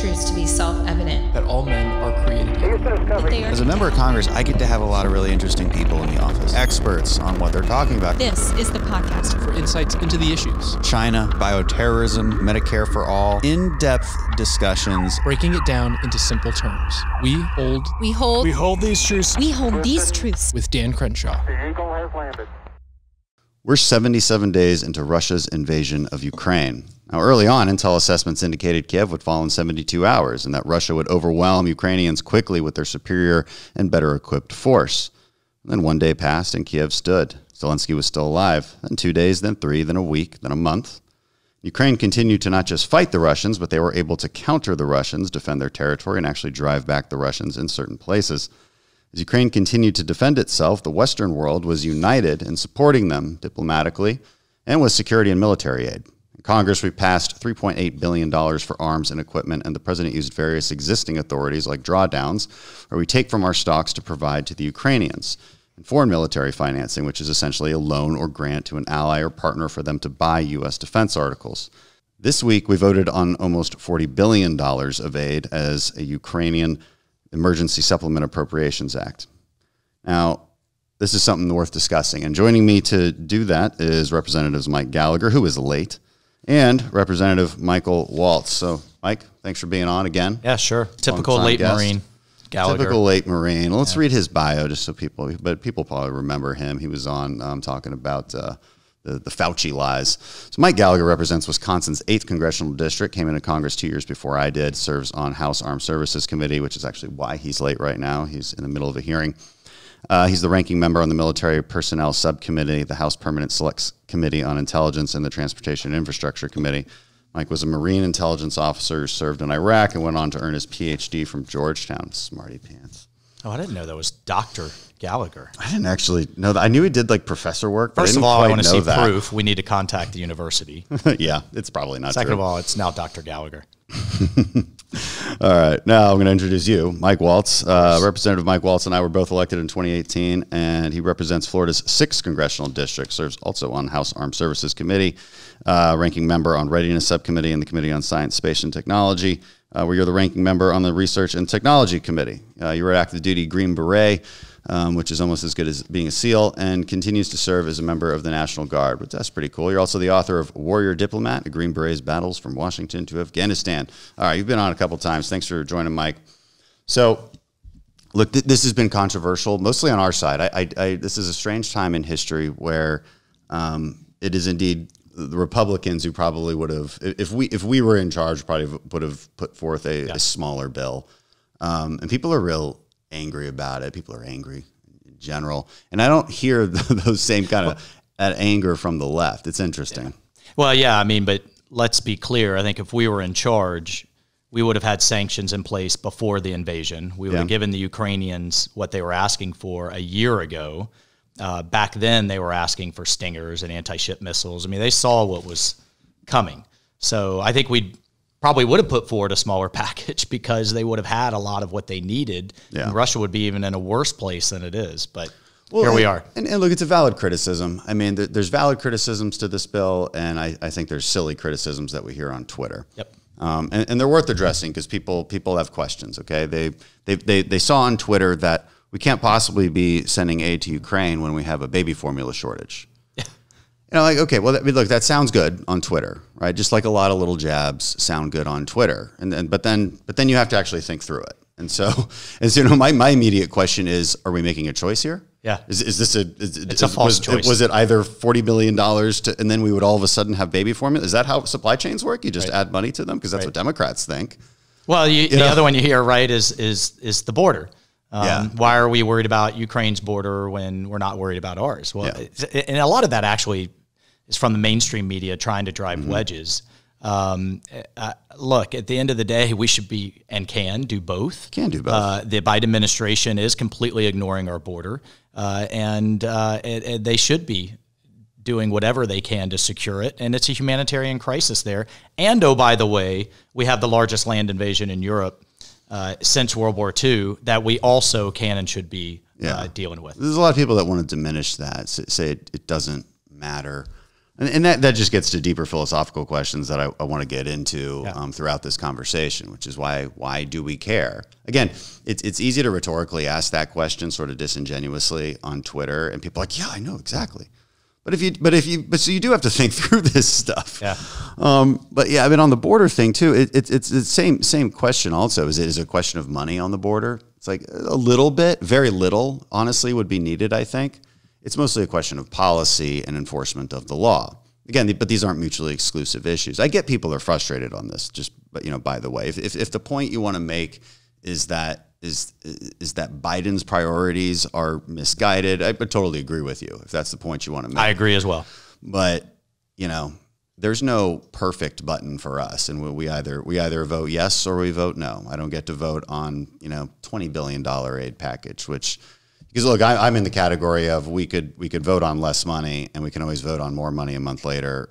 truths to be self-evident. That all men are created equal. As a member of Congress, I get to have a lot of really interesting people in the office. Experts on what they're talking about. This is the podcast for insights into the issues. China, bioterrorism, Medicare for all. In-depth discussions. Breaking it down into simple terms. We hold these truths. We hold these truths. With Dan Crenshaw. The Eagle has landed. We're 77 days into Russia's invasion of Ukraine. Now, early on, intel assessments indicated Kiev would fall in 72 hours and that Russia would overwhelm Ukrainians quickly with their superior and better equipped force. And then one day passed and Kiev stood. Zelensky was still alive. Then 2 days, then 3, then a week, then a month. Ukraine continued to not just fight the Russians, but they were able to counter the Russians, defend their territory, and actually drive back the Russians in certain places. As Ukraine continued to defend itself, the Western world was united in supporting them diplomatically and with security and military aid. In Congress, we passed $3.8 billion for arms and equipment, and the president used various existing authorities like drawdowns, where we take from our stocks to provide to the Ukrainians, and foreign military financing, which is essentially a loan or grant to an ally or partner for them to buy U.S. defense articles. This week, we voted on almost $40 billion of aid as a Ukrainian Emergency Supplement Appropriations Act. Now, this is something worth discussing. And joining me to do that is Representatives Mike Gallagher, who is late, and Representative Michael Waltz. So, Mike, thanks for being on again. Yeah, sure. Typical late guest. Marine. Gallagher. Typical late Marine. Well, let's read his bio just so people probably remember him. He was on talking about the Fauci lies. So Mike Gallagher represents Wisconsin's 8th Congressional District, came into Congress 2 years before I did, serves on House Armed Services Committee, which is actually why he's late right now. He's in the middle of a hearing. He's the ranking member on the Military Personnel Subcommittee, the House Permanent Select Committee on Intelligence, and the Transportation and Infrastructure Committee. Mike was a Marine intelligence officer, served in Iraq, and went on to earn his PhD from Georgetown. Smarty pants. Oh, I didn't know that was Dr. Gallagher. I didn't actually know that. I knew he did like professor work. First of all, I want to see proof. We need to contact the university. Yeah, it's probably not Second true. of all, it's now Dr. Gallagher. All right. Now I'm going to introduce you, Mike Waltz. Representative Mike Waltz and I were both elected in 2018, and he represents Florida's 6th Congressional District, serves also on House Armed Services Committee, ranking member on Readiness Subcommittee and the Committee on Science, Space, and Technology, where you're the ranking member on the Research and Technology Committee. You were active duty Green Beret, which is almost as good as being a SEAL, and continues to serve as a member of the National Guard, but that's pretty cool. You're also the author of Warrior Diplomat, a Green Beret's Battles from Washington to Afghanistan. All right, you've been on a couple times. Thanks for joining, Mike. So, look, this has been controversial, mostly on our side. This is a strange time in history where it is indeed the Republicans who probably would have, if we were in charge, probably would have put forth a smaller bill. And people are real angry about it. People are angry in general. And I don't hear those same kind of anger from the left. It's interesting. Yeah. Well, yeah, I mean, but let's be clear. I think if we were in charge, we would have had sanctions in place before the invasion. We would have given the Ukrainians what they were asking for a year ago. Back then, they were asking for Stingers and anti-ship missiles. I mean, they saw what was coming. So I think we probably would have put forward a smaller package because they would have had a lot of what they needed. Yeah. And Russia would be even in a worse place than it is. But here we are. And look, it's a valid criticism. I mean, there's valid criticisms to this bill, and I think there's silly criticisms that we hear on Twitter. Yep. And they're worth addressing because people have questions. Okay, they saw on Twitter that we can't possibly be sending aid to Ukraine when we have a baby formula shortage. Yeah. You know, like, okay, well, look, that sounds good on Twitter, right? Just like a lot of little jabs sound good on Twitter, but then you have to actually think through it. And so my immediate question is: are we making a choice here? Yeah. Is this a false choice? Was it either $40 billion and then we would all of a sudden have baby formula? Is that how supply chains work? You just add money to them because that's what Democrats think. Well, the other one you hear, right, is the border. Why are we worried about Ukraine's border when we're not worried about ours? Well, and a lot of that actually is from the mainstream media trying to drive wedges. Look, at the end of the day, we should be and can do both. Can do both. The Biden administration is completely ignoring our border, and they should be doing whatever they can to secure it. And it's a humanitarian crisis there. And, oh, by the way, we have the largest land invasion in Europe since World War II that we also can and should be dealing with. There's a lot of people that want to diminish that, say it doesn't matter. And that just gets to deeper philosophical questions that I want to get into throughout this conversation, which is why do we care? Again, it's easy to rhetorically ask that question sort of disingenuously on Twitter, and people are like, yeah, I know exactly. So you do have to think through this stuff. Yeah. But yeah, I mean, on the border thing too, it's the same question also. Is it a question of money on the border? It's like a little bit, very little, honestly, would be needed, I think. It's mostly a question of policy and enforcement of the law. Again, but these aren't mutually exclusive issues. I get people are frustrated on this. But by the way, if the point you want to make is that Biden's priorities are misguided, I would totally agree with you. If that's the point you want to make, I agree as well. But there's no perfect button for us, and we either vote yes or we vote no. I don't get to vote on $20 billion aid package, because look, I'm in the category of we could vote on less money, and we can always vote on more money a month later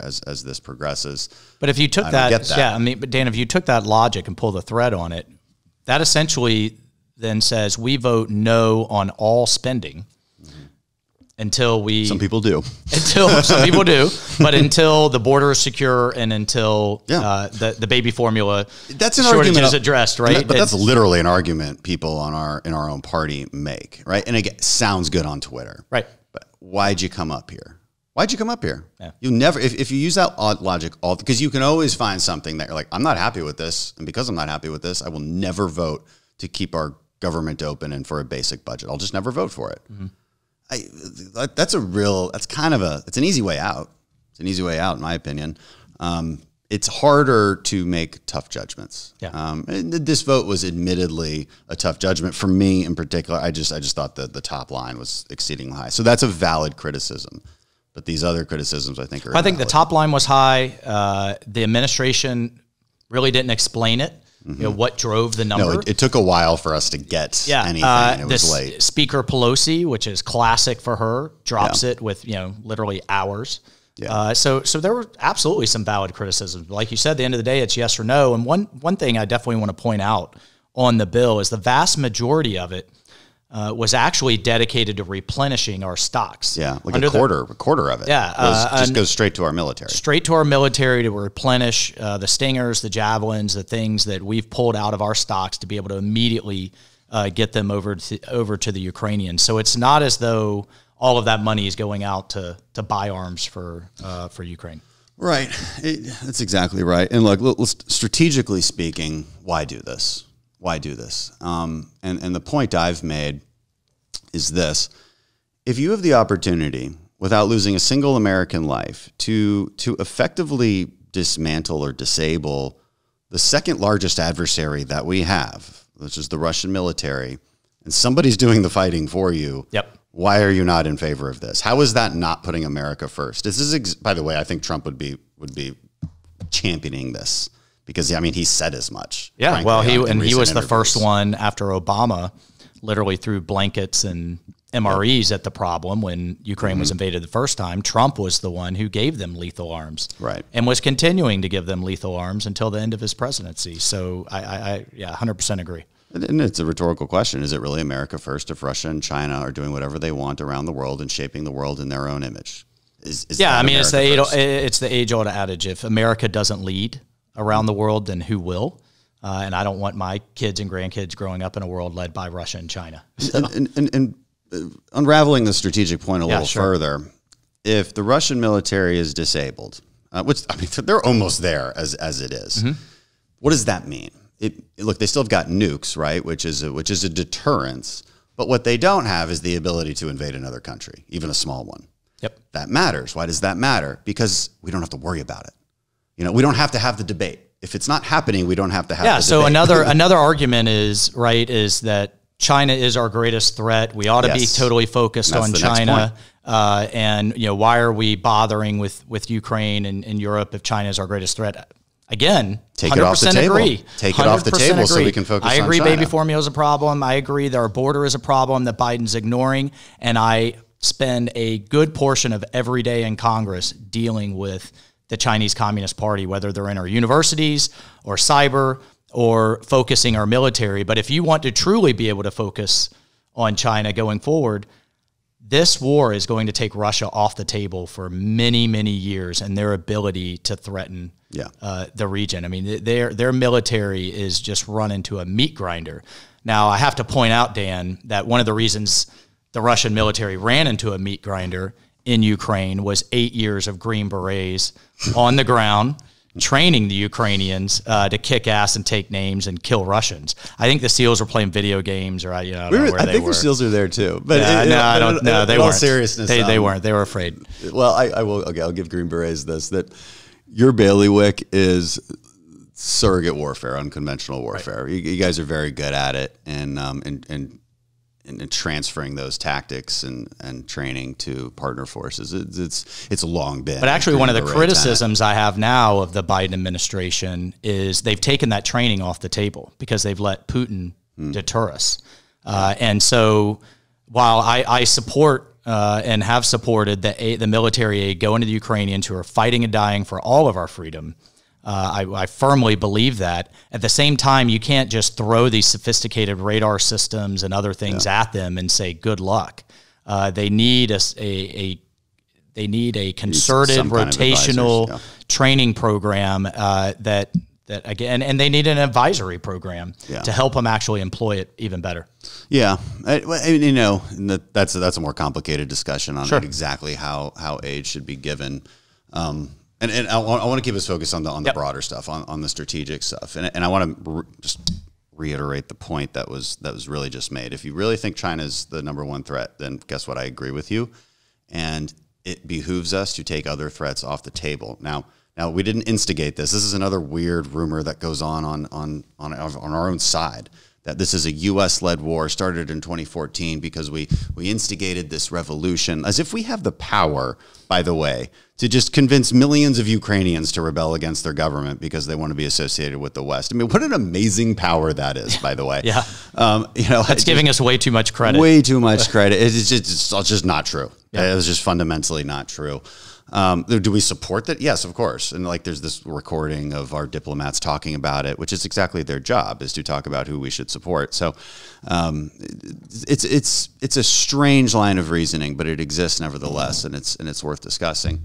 as this progresses. But if you took but Dan, if you took that logic and pull the thread on it, that essentially then says we vote no on all spending until some people do. Some people do, but until the border is secure and until the baby formula shortage is addressed, right? But that's literally an argument people in our own party make, right? And again, sounds good on Twitter, right? But why'd you come up here? Yeah. You never, if you use that odd logic, because you can always find something that you're like, I'm not happy with this, and because I'm not happy with this, I will never vote to keep our government open and for a basic budget. I'll just never vote for it. Mm-hmm. It's an easy way out. It's an ezy way out, in my opinion. It's harder to make tough judgments. Yeah. This vote was admittedly a tough judgment for me in particular. I just thought that the top line was exceedingly high. So that's a valid criticism. But these other criticisms, I think, are I think the top line was high. The administration really didn't explain it. Mm-hmm. What drove the number? No, it took a while for us to get anything. It was late. Speaker Pelosi, which is classic for her, drops it with literally hours. Yeah. So there were absolutely some valid criticisms. Like you said, at the end of the day, it's yes or no. And one thing I definitely want to point out on the bill is the vast majority of it was actually dedicated to replenishing our stocks. Yeah, like a quarter of it. Yeah, goes straight to our military. Straight to our military to replenish the Stingers, the Javelins, the things that we've pulled out of our stocks to be able to immediately get them over to the Ukrainians. So it's not as though all of that money is going out to buy arms for Ukraine. Right, that's exactly right. And look, strategically speaking, why do this? Why do this? And the point I've made is this. If you have the opportunity, without losing a single American life, to effectively dismantle or disable the second largest adversary that we have, which is the Russian military, and somebody's doing the fighting for you, why are you not in favor of this? How is that not putting America first? This is, by the way, I think Trump would be championing this. Because he said as much. Yeah, frankly, he was the first one after Obama, literally threw blankets and MREs at the problem when Ukraine was invaded the first time. Trump was the one who gave them lethal arms, right, and was continuing to give them lethal arms until the end of his presidency. So I 100% agree. And it's a rhetorical question: is it really America first if Russia and China are doing whatever they want around the world and shaping the world in their own image? It's the age-old adage: if America doesn't lead around the world, then who will? And I don't want my kids and grandkids growing up in a world led by Russia and China. So. And unraveling the strategic point a little further, if the Russian military is disabled, which they're almost there as it is, what does that mean? Look, they still have got nukes, right? Which is a deterrence. But what they don't have is the ability to invade another country, even a small one. Yep, that matters. Why does that matter? Because we don't have to worry about it. We don't have to have the debate. If it's not happening, we don't have to have the debate. So another argument is that China is our greatest threat. We ought to be totally focused on China. And why are we bothering with Ukraine and Europe if China is our greatest threat? Again, take it off the table. Agree. Take it off the table so we can focus on China. I agree baby formula is a problem. I agree that our border is a problem that Biden's ignoring. And I spend a good portion of every day in Congress dealing with the Chinese Communist Party, whether they're in our universities or cyber or focusing our military. But if you want to truly be able to focus on China going forward, this war is going to take Russia off the table for many, many years, and their ability to threaten the region. I mean, their military is just run into a meat grinder. Now, I have to point out, Dan, that one of the reasons the Russian military ran into a meat grinder in Ukraine was 8 years of Green Berets on the ground, training the Ukrainians to kick ass and take names and kill Russians. I think the SEALs were playing video games, or I don't know where they were. I think the SEALs are there too. But I don't know. They weren't. All Seriousness, they weren't. They were afraid. Well, I will. Okay, I'll give Green Berets this: that your bailiwick is surrogate warfare, unconventional warfare. Right. You guys are very good at it, and transferring those tactics and training to partner forces. It's long been. But actually, one of the criticisms I have now of the Biden administration is they've taken that training off the table because they've let Putin deter us. And so while I support and have supported the military aid going to the Ukrainians who are fighting and dying for all of our freedom, I firmly believe that. At the same time, you can't just throw these sophisticated radar systems and other things at them and say good luck. They need a concerted rotational training program that again, and they need an advisory program to help them actually employ it even better. Yeah, that's a more complicated discussion on exactly how aid should be given. And I want to keep us focused on the broader stuff, on the strategic stuff, and I want to just reiterate the point that was really just made. If you really think China's the number one threat, then guess what? I agree with you, and it behooves us to take other threats off the table. Now we didn't instigate this. This is another weird rumor that goes on our own side, that this is a U.S.-led war started in 2014 because we instigated this revolution, as if we have the power, by the way, to just convince millions of Ukrainians to rebel against their government because they want to be associated with the West. I mean, what an amazing power that is, by the way. Yeah. That's giving us way too much credit. Way too much credit. It's just not true. Yeah. It's just fundamentally not true. Do we support that? Yes, of course. And there's this recording of our diplomats talking about it, which is exactly their job, is to talk about who we should support. So it's a strange line of reasoning, but it exists nevertheless, and it's worth discussing.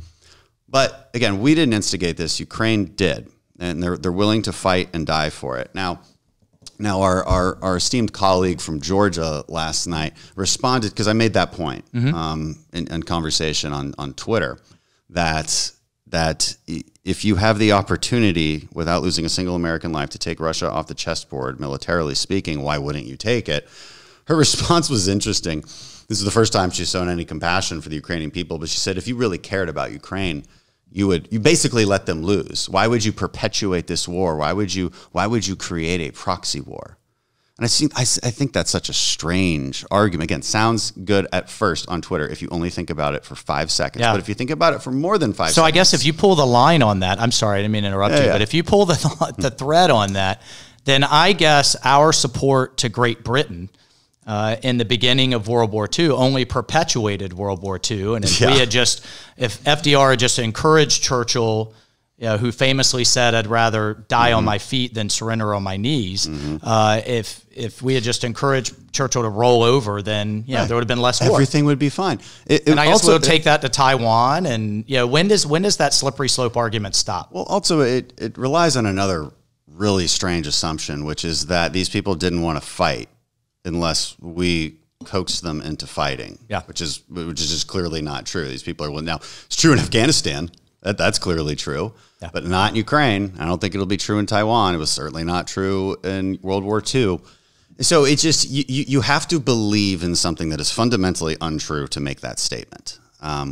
But again, we didn't instigate this. Ukraine did, and they're willing to fight and die for it. Now our esteemed colleague from Georgia last night responded, because I made that point in conversation on Twitter, that if you have the opportunity without losing a single American life to take Russia off the chessboard, militarily speaking, why wouldn't you take it? Her response was interesting. This is the first time she's shown any compassion for the Ukrainian people, but she said, if you really cared about Ukraine, you basically let them lose. Why would you perpetuate this war? Why would you create a proxy war? And I think that's such a strange argument. Again, sounds good at first on Twitter if you only think about it for 5 seconds. Yeah. But if you think about it for more than 5 seconds. So I guess if you pull the line on that, I'm sorry, I didn't mean to interrupt you, but if you pull the thread on that, then I guess our support to Great Britain in the beginning of World War II only perpetuated World War II. And if if FDR had just encouraged Churchill, who famously said, "I'd rather die on my feet than surrender on my knees," if we had just encouraged Churchill to roll over, then there would have been less war. Everything would be fine. And I guess we'll take that to Taiwan. And when does that slippery slope argument stop? Well, also it relies on another really strange assumption, which is that these people didn't want to fight unless we coaxed them into fighting. Yeah, which is just clearly not true. These people are now. It's true in Afghanistan. That's clearly true, but not in Ukraine. I don't think it'll be true in Taiwan. It was certainly not true in World War II. So it's just you have to believe in something that is fundamentally untrue to make that statement,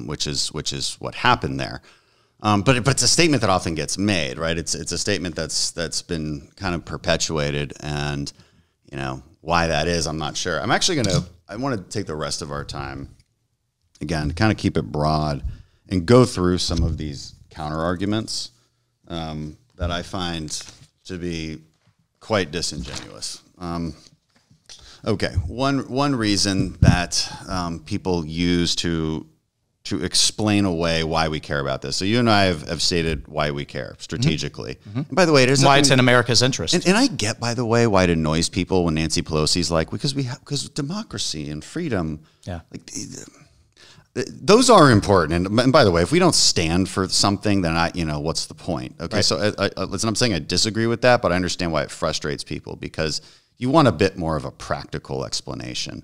which is what happened there. But it's a statement that often gets made, right? It's a statement that's been kind of perpetuated, and why that is, I'm not sure. I want to take the rest of our time again, kind of keep it broad and go through some of these counter arguments that I find to be quite disingenuous. Okay, one reason that people use to explain away why we care about this. So you and I have stated why we care strategically. And by the way, there's why it's in America's interest. And I get, by the way, why it annoys people when Nancy Pelosi's like, because democracy and freedom. Yeah. those are important. And by the way, if we don't stand for something, then what's the point? Okay, right. So listen, I'm saying I disagree with that, but I understand why it frustrates people, because you want a bit more of a practical explanation.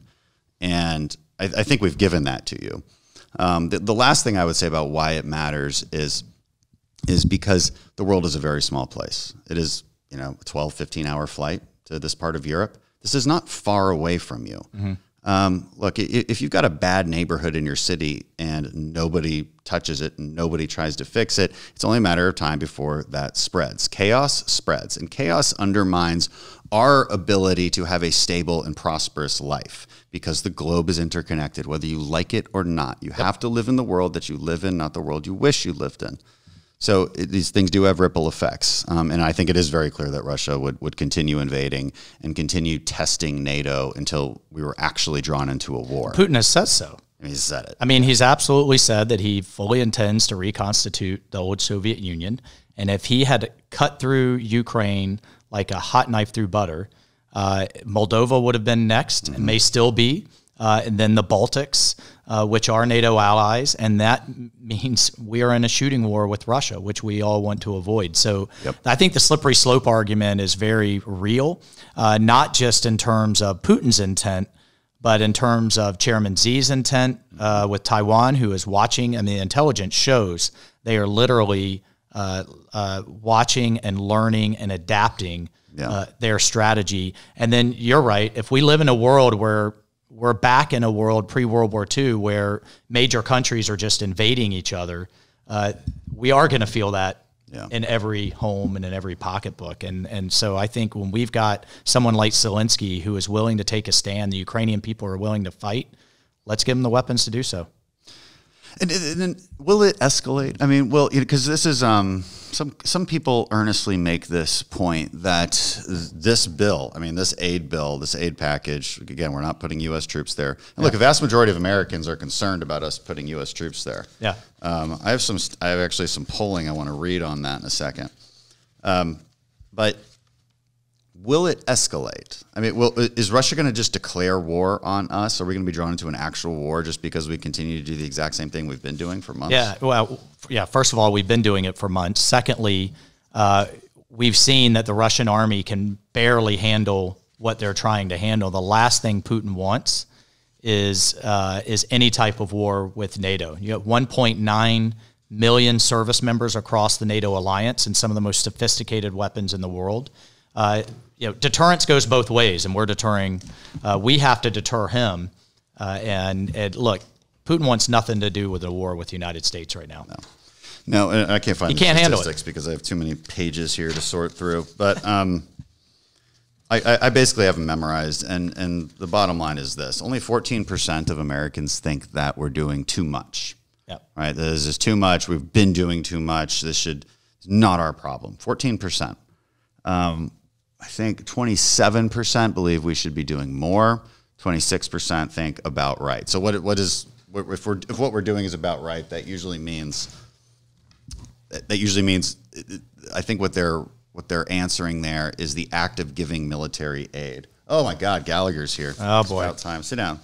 And I think we've given that to you. The last thing I would say about why it matters is because the world is a very small place. It is, a 12, 15-hour flight to this part of Europe. This is not far away from you. Mm-hmm. Look, if you've got a bad neighborhood in your city and nobody touches it and nobody tries to fix it, it's only a matter of time before that spreads. Chaos spreads, and chaos undermines our ability to have a stable and prosperous life, because the globe is interconnected, whether you like it or not. You have to live in the world that you live in, not the world you wish you lived in. So these things do have ripple effects. And I think it is very clear that Russia would continue invading and continue testing NATO until we were actually drawn into a war. Putin has said so. He said it. I mean, he's absolutely said that he fully intends to reconstitute the old Soviet Union. And if he had cut through Ukraine like a hot knife through butter, Moldova would have been next, and may still be. And then the Baltics, which are NATO allies, and that means we are in a shooting war with Russia, which we all want to avoid. So I think the slippery slope argument is very real, not just in terms of Putin's intent, but in terms of Chairman Xi's intent with Taiwan, who is watching, and the intelligence shows they are literally watching and learning and adapting their strategy. And then you're right, if we live in a world where we're back in a world pre-World War II where major countries are just invading each other, we are going to feel that in every home and in every pocketbook. And so I think when we've got someone like Zelensky who is willing to take a stand, the Ukrainian people are willing to fight, let's give them the weapons to do so. And will it escalate? I mean, because this is some people earnestly make this point that this bill, this aid bill, this aid package, again, we're not putting U.S. troops there. And look, a vast majority of Americans are concerned about us putting U.S. troops there. Yeah. I have actually some polling I want to read on that in a second. But will it escalate? I mean, is Russia going to just declare war on us? Are we going to be drawn into an actual war just because we continue to do the exact same thing we've been doing for months? First of all, we've been doing it for months. Secondly, we've seen that the Russian army can barely handle what they're trying to handle. The last thing Putin wants is any type of war with NATO. You have 1.9 million service members across the NATO alliance and some of the most sophisticated weapons in the world. Deterrence goes both ways, and we're deterring. We have to deter him. And look, Putin wants nothing to do with a war with the United States right now. No, I can't find the statistics because I have too many pages here to sort through. But I basically have them memorized, and the bottom line is this: only 14% of Americans think that we're doing too much. Right? This is too much. We've been doing too much. This is not our problem. 14%. I think 27% believe we should be doing more. 26% think about right. So if what we're doing is about right, that usually means I think what they're answering there is the act of giving military aid. Oh my God, Gallagher's here. Oh boy, it's about time. Sit down.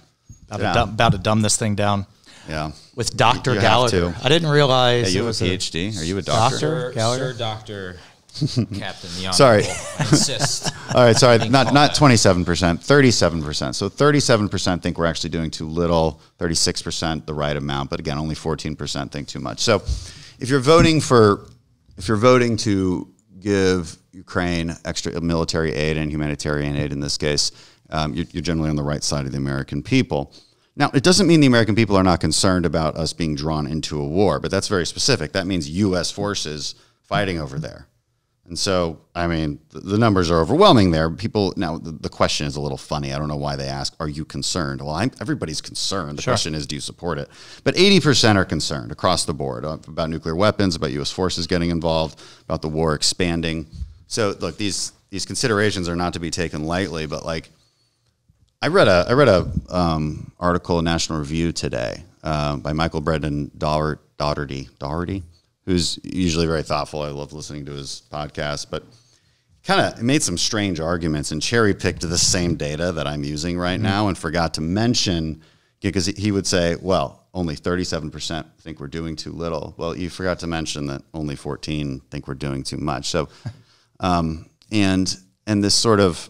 About to dumb this thing down. Yeah, with Dr. Gallagher. I didn't realize you have a PhD. Are you a doctor? Gallagher? Sir, Doctor. Captain, the sorry. I insist. All right, sorry, not 27%, 37%. So 37% think we're actually doing too little, 36% the right amount, but again, only 14% think too much. So if you're voting to give Ukraine extra military aid and humanitarian aid in this case, you're generally on the right side of the American people. Now, it doesn't mean the American people are not concerned about us being drawn into a war, but that's very specific. That means U.S. forces fighting over there. And so, the numbers are overwhelming there. People, now the question is a little funny. I don't know why they ask, are you concerned? Well, everybody's concerned. The question is, do you support it? But 80% are concerned across the board about nuclear weapons, about U.S. forces getting involved, about the war expanding. So look, these considerations are not to be taken lightly, but I read a article in National Review today by Michael Brendan Doherty, who's usually very thoughtful. I love listening to his podcast, but kind of made some strange arguments and cherry-picked the same data that I'm using right now and forgot to mention, because he would say, well, only 37% think we're doing too little. Well, you forgot to mention that only 14 think we're doing too much. So, and this sort of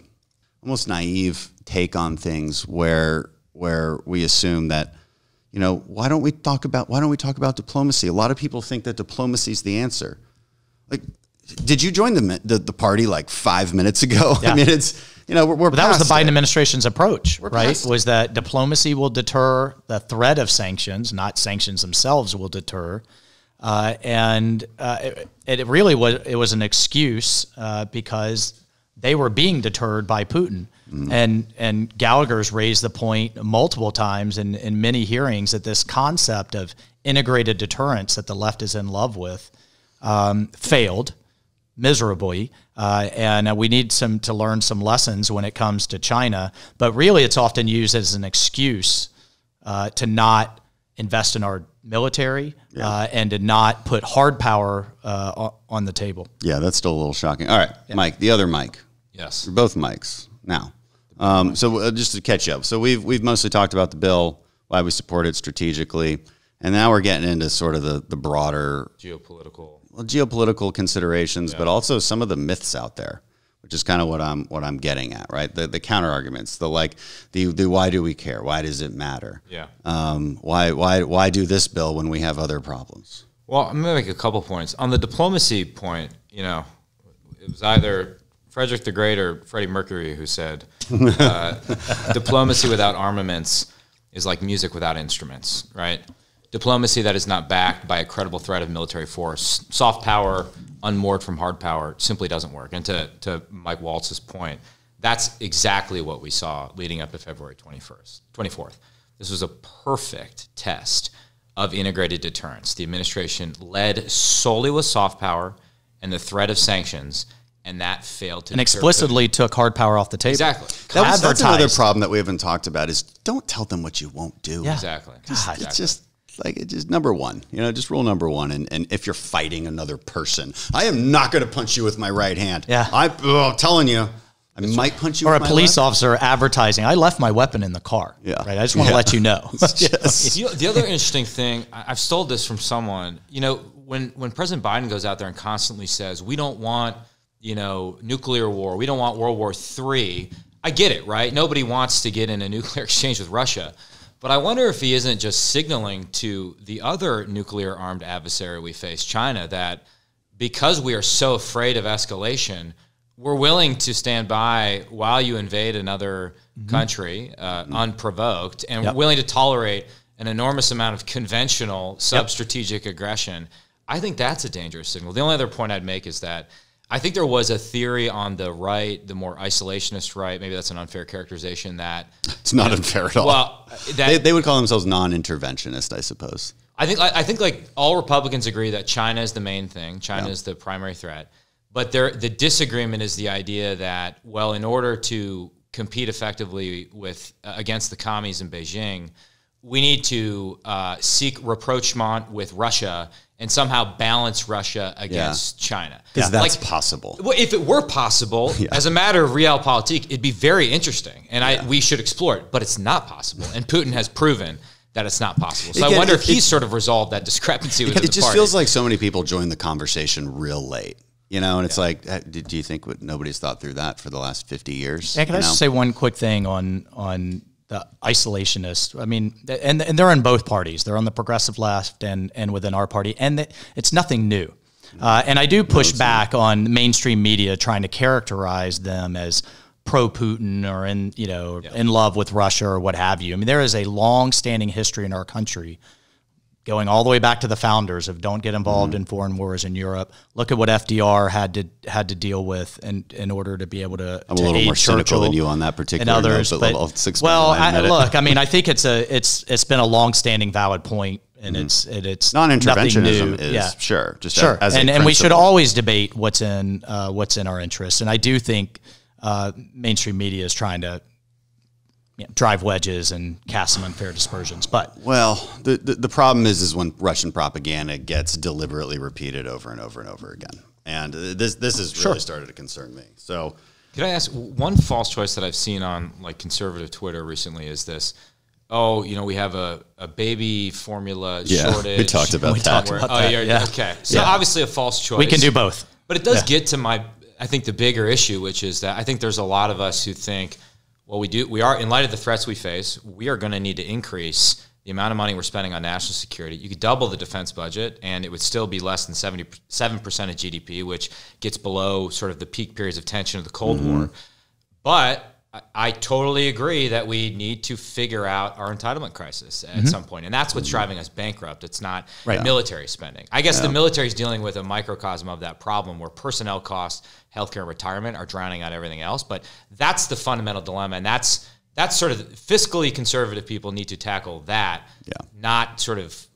almost naive take on things where we assume that, why don't we talk about diplomacy? A lot of people think that diplomacy is the answer. Like, did you join the party like 5 minutes ago? Yeah. I mean, it's, we're that was the Biden it. administration's approach, right? Was that diplomacy will deter the threat of sanctions, not sanctions themselves will deter. It really was an excuse because they were being deterred by Putin. And Gallagher's raised the point multiple times in many hearings that this concept of integrated deterrence that the left is in love with failed miserably, and we need to learn some lessons when it comes to China. But really, it's often used as an excuse to not invest in our military and to not put hard power on the table. Yeah, that's still a little shocking. All right, Mike, the other Mike. Yes, we're both Mikes now. So just to catch up, so we've mostly talked about the bill, why we support it strategically, and now we're getting into sort of the broader geopolitical considerations, but also some of the myths out there, which is kind of what I'm getting at, right? The counter arguments, the why do we care? Why does it matter? Yeah. Why do this bill when we have other problems? Well, I'm going to make a couple points on the diplomacy point. It was either Frederick the Great or Freddie Mercury who said, diplomacy without armaments is like music without instruments, right? Diplomacy that is not backed by a credible threat of military force, soft power unmoored from hard power, simply doesn't work. And to Mike Waltz's point, that's exactly what we saw leading up to February 24th. This was a perfect test of integrated deterrence. The administration led solely with soft power and the threat of sanctions, and that failed to. And explicitly took hard power off the table. Exactly. That's another problem that we haven't talked about is don't tell them what you won't do. Yeah. Exactly. It's just number one, just rule number one. And if you're fighting another person, I am not going to punch you with my right hand. Yeah. I'm telling you, I might punch you or with a my police left. officer advertising, I left my weapon in the car. Yeah. Right. I just want to let you know. The other interesting thing, I've stole this from someone, when President Biden goes out there and constantly says, we don't want, nuclear war, we don't want World War III. I get it, right? Nobody wants to get in a nuclear exchange with Russia. But I wonder if he isn't just signaling to the other nuclear-armed adversary we face, China, that because we are so afraid of escalation, we're willing to stand by while you invade another country unprovoked, and we're willing to tolerate an enormous amount of conventional sub-strategic aggression. I think that's a dangerous signal. The only other point I'd make is that I think there was a theory on the right, the more isolationist right, maybe that's an unfair characterization, that it's not unfair at all. Well, they would call themselves non-interventionist, I suppose. I think like all Republicans agree that China is the main thing. China is the primary threat. But the disagreement is the idea that, well, in order to compete effectively against the commies in Beijing, we need to seek rapprochement with Russia and somehow balance Russia against China. Because that's possible. Well, if it were possible, as a matter of realpolitik, it'd be very interesting, and we should explore it. But it's not possible, and Putin has proven that it's not possible. So I wonder if he's sort of resolved that discrepancy within the party. It just feels like so many people join the conversation real late. And it's like, do you think nobody's thought through that for the last 50 years? Yeah, can I just say one quick thing on the isolationists? I mean, and they're in both parties. They're on the progressive left and within our party, and it's nothing new. And I do push back on mainstream media trying to characterize them as pro-Putin or in love with Russia or what have you. I mean, there is a long-standing history in our country going all the way back to the founders of don't get involved in foreign wars in Europe. Look at what FDR had to deal with in order to be able to. I'm a little more cynical than you on that particular and others, note, but I mean, I think it's been a long-standing valid point, and it's non-interventionism is sure, as and we should always debate what's in our interests, and I do think mainstream media is trying to drive wedges and cast some unfair dispersions. But the problem is when Russian propaganda gets deliberately repeated over and over and over again, and this has really started to concern me. So, could I ask one false choice that I've seen on like conservative Twitter recently is this: we have a baby formula shortage. We talked about that. Okay. So obviously a false choice. We can do both. But it does get to I think the bigger issue, which is that I think there's a lot of us who think, well, we are, in light of the threats we face, we are going to need to increase the amount of money we're spending on national security. You could double the defense budget, and it would still be less than 77% of GDP, which gets below sort of the peak periods of tension of the Cold War. But I totally agree that we need to figure out our entitlement crisis at some point. And that's what's driving us bankrupt. It's not military spending. I guess the military is dealing with a microcosm of that problem where personnel costs, healthcare, and retirement are drowning out everything else. But that's the fundamental dilemma. And that's sort of fiscally conservative people need to tackle that, not sort of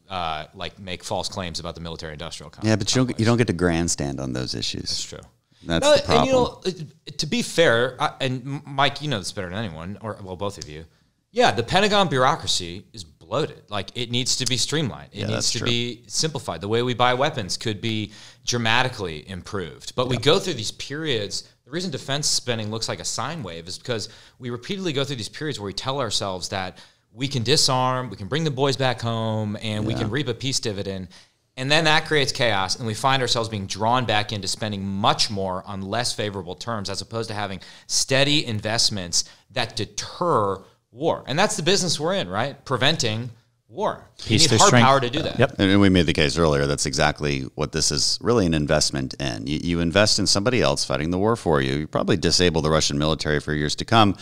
make false claims about the military industrial complex. Yeah, but you don't get to grandstand on those issues. That's true. That's the problem. And to be fair, and Mike, you know this better than anyone, both of you. Yeah, the Pentagon bureaucracy is bloated. Like, it needs to be streamlined. It needs to be simplified. The way we buy weapons could be dramatically improved. But we go through these periods. The reason defense spending looks like a sine wave is because we repeatedly go through these periods where we tell ourselves that we can disarm, we can bring the boys back home, and we can reap a peace dividend. And then that creates chaos, and we find ourselves being drawn back into spending much more on less favorable terms as opposed to having steady investments that deter war. And that's the business we're in, right? Preventing war. You need hard power to do that. Yep. And we made the case earlier, that's exactly what this is really an investment in. You invest in somebody else fighting the war for you. You probably disable the Russian military for years to come,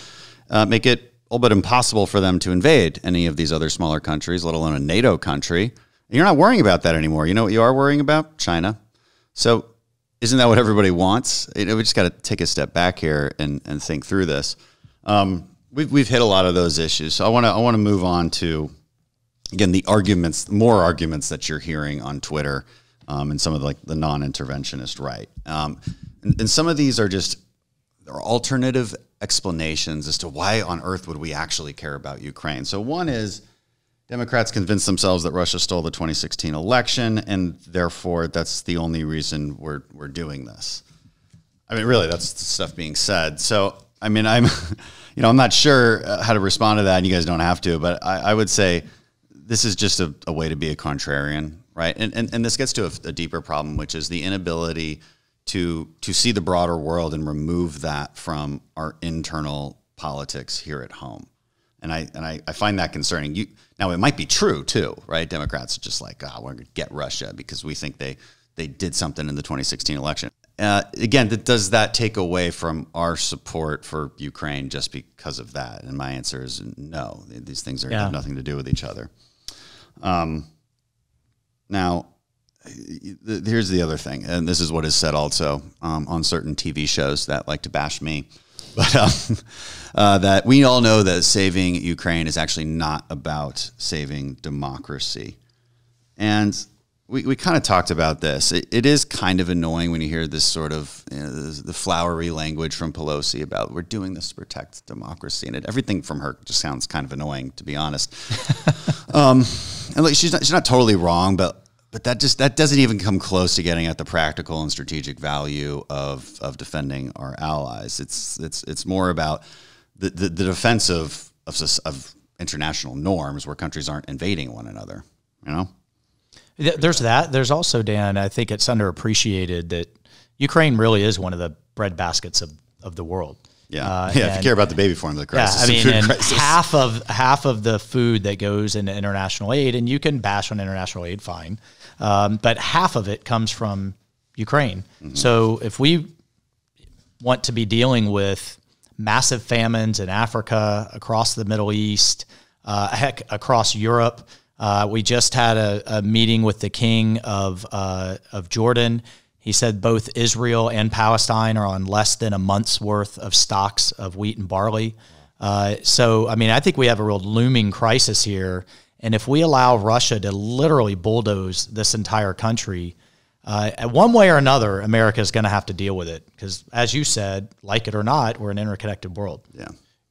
make it a little bit impossible for them to invade any of these other smaller countries, let alone a NATO country. You're not worrying about that anymore. You know what you are worrying about? China. So isn't that what everybody wants? We just got to take a step back here and think through this. We've hit a lot of those issues. So I want to move on to, again, more arguments that you're hearing on Twitter and some of the non-interventionist right. And some of these are they're alternative explanations as to why on earth would we actually care about Ukraine. So one is, Democrats convinced themselves that Russia stole the 2016 election, and therefore that's the only reason we're doing this. I mean, really, that's the stuff being said. So, I mean, I'm not sure how to respond to that, and you guys don't have to, but I would say this is just a way to be a contrarian, right? And this gets to a deeper problem, which is the inability to see the broader world and remove that from our internal politics here at home. And I find that concerning. Now, it might be true, too, right? Democrats are just like, we're going to get Russia because we think they did something in the 2016 election. Again, does that take away from our support for Ukraine just because of that? And my answer is no. These things have nothing to do with each other. Now, here's the other thing, and this is what is said also on certain TV shows that like to bash me. But that we all know that saving Ukraine is actually not about saving democracy. And we kind of talked about this. It is kind of annoying when you hear this sort of the flowery language from Pelosi about we're doing this to protect democracy. And everything from her just sounds kind of annoying, to be honest. And like, she's not totally wrong, but that doesn't even come close to getting at the practical and strategic value of defending our allies. It's more about the defense of international norms where countries aren't invading one another. You know, there's that. There's also, Dan, I think it's underappreciated that Ukraine really is one of the breadbaskets of the world. Yeah, if you care about the baby formula crisis, half of the food that goes into international aid, and you can bash on international aid, fine, but half of it comes from Ukraine. Mm-hmm. So if we want to be dealing with massive famines in Africa, across the Middle East, across Europe, we just had a meeting with the king of Jordan. He said both Israel and Palestine are on less than a month's worth of stocks of wheat and barley. So, I mean, I think we have a real looming crisis here. And if we allow Russia to literally bulldoze this entire country, one way or another, America is going to have to deal with it. Because, as you said, like it or not, we're an interconnected world.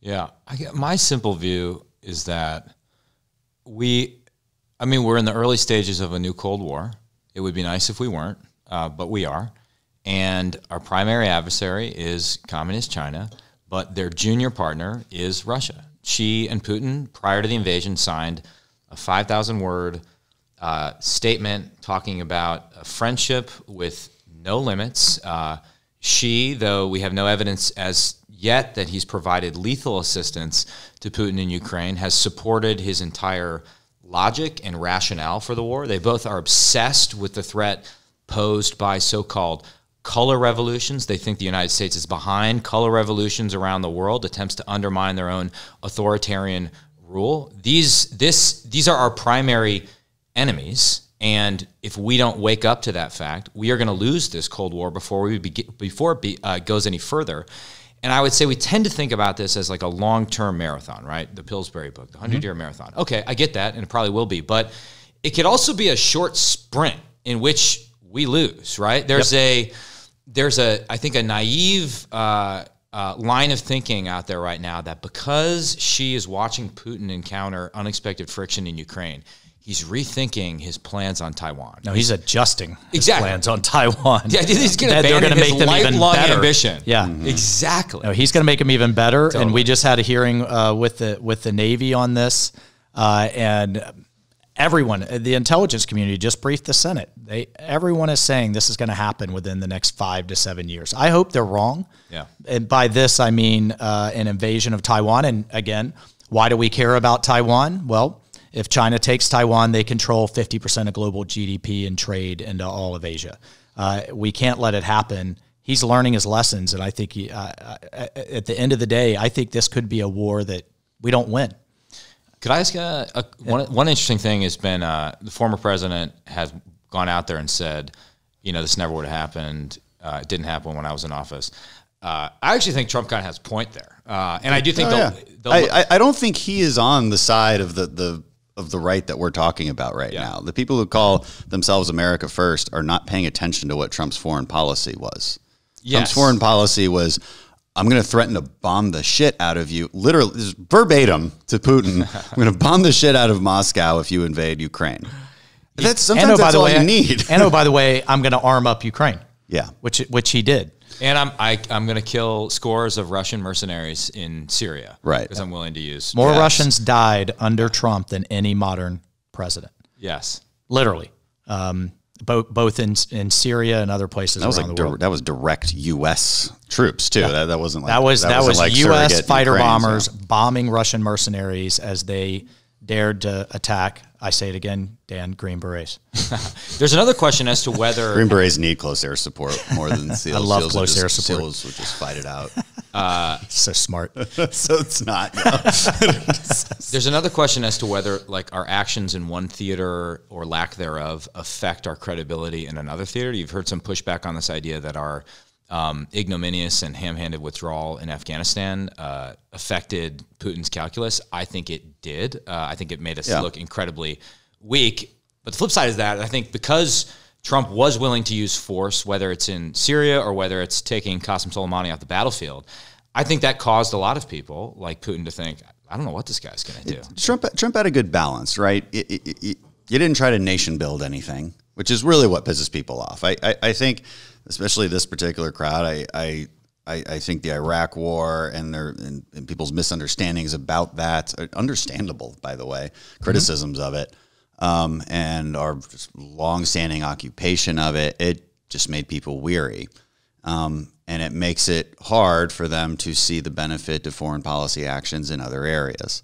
Yeah. My simple view is that we're in the early stages of a new Cold War. It would be nice if we weren't. But we are, and our primary adversary is communist China. but their junior partner is Russia. She and Putin, prior to the invasion, signed a 5,000-word statement talking about a friendship with no limits. She, though we have no evidence as yet that he's provided lethal assistance to Putin in Ukraine, has supported his entire logic and rationale for the war. They both are obsessed with the threat posed by so-called color revolutions. They think the United States is behind color revolutions around the world, attempts to undermine their own authoritarian rule. These are our primary enemies, and if we don't wake up to that fact, we are going to lose this Cold War before it goes any further. And I would say we tend to think about this as like a long-term marathon, right? The Pillsbury book, the 100-year marathon. Okay, I get that, and it probably will be, but it could also be a short sprint in which we lose, right? There's I think a naive line of thinking out there right now that because she is watching Putin encounter unexpected friction in Ukraine, he's rethinking his plans on Taiwan. No, he's adjusting his plans on Taiwan. Yeah, he's going to abandon his lifelong ambition. Yeah, exactly. No, he's going to make him even better. Totally. And we just had a hearing with the Navy on this, and everyone, the intelligence community, just briefed the Senate. Everyone is saying this is going to happen within the next 5 to 7 years. I hope they're wrong. Yeah. And by this, I mean an invasion of Taiwan. And again, why do we care about Taiwan? Well, if China takes Taiwan, they control 50% of global GDP and trade into all of Asia. We can't let it happen. He's learning his lessons, and I think at the end of the day, I think this could be a war that we don't win. Could I ask one interesting thing has been the former president has gone out there and said, this never would have happened. It didn't happen when I was in office. I actually think Trump kind of has a point there, and I do think I don't think he is on the side of the right that we're talking about right now. The people who call themselves America First are not paying attention to what Trump's foreign policy was. Yes. Trump's foreign policy was, I'm going to threaten to bomb the shit out of you, literally, this is verbatim to Putin. I'm going to bomb the shit out of Moscow if you invade Ukraine. That's all you need. And by the way, I'm going to arm up Ukraine. Yeah, which he did. And I'm going to kill scores of Russian mercenaries in Syria, right? Because I'm willing to use more Russians died under Trump than any modern president. Yes, literally. Both in Syria and other places around the world. That was direct U.S. troops too. Yeah. That wasn't like that was like U.S. fighter Ukrainians, bombers bombing Russian mercenaries as they dared to attack. I say it again, Dan, Green Berets. There's another question as to whether Green Berets need close air support more than SEALs. I love close air support. SEALs would just fight it out. So smart. So it's not. There's another question as to whether like our actions in one theater or lack thereof affect our credibility in another theater. You've heard some pushback on this idea that our ignominious and ham-handed withdrawal in Afghanistan affected Putin's calculus. I think it did. I think it made us look incredibly weak. But the flip side is that I think because Trump was willing to use force, whether it's in Syria or whether it's taking Qasem Soleimani off the battlefield, I think that caused a lot of people like Putin to think, I don't know what this guy's going to do. Trump had a good balance, right? You didn't try to nation build anything, which is really what pisses people off. I think, especially this particular crowd, I think the Iraq War and people's misunderstandings about that are understandable, by the way, criticisms of it, and our just long-standing occupation of it, it just made people weary. And it makes it hard for them to see the benefit to foreign policy actions in other areas.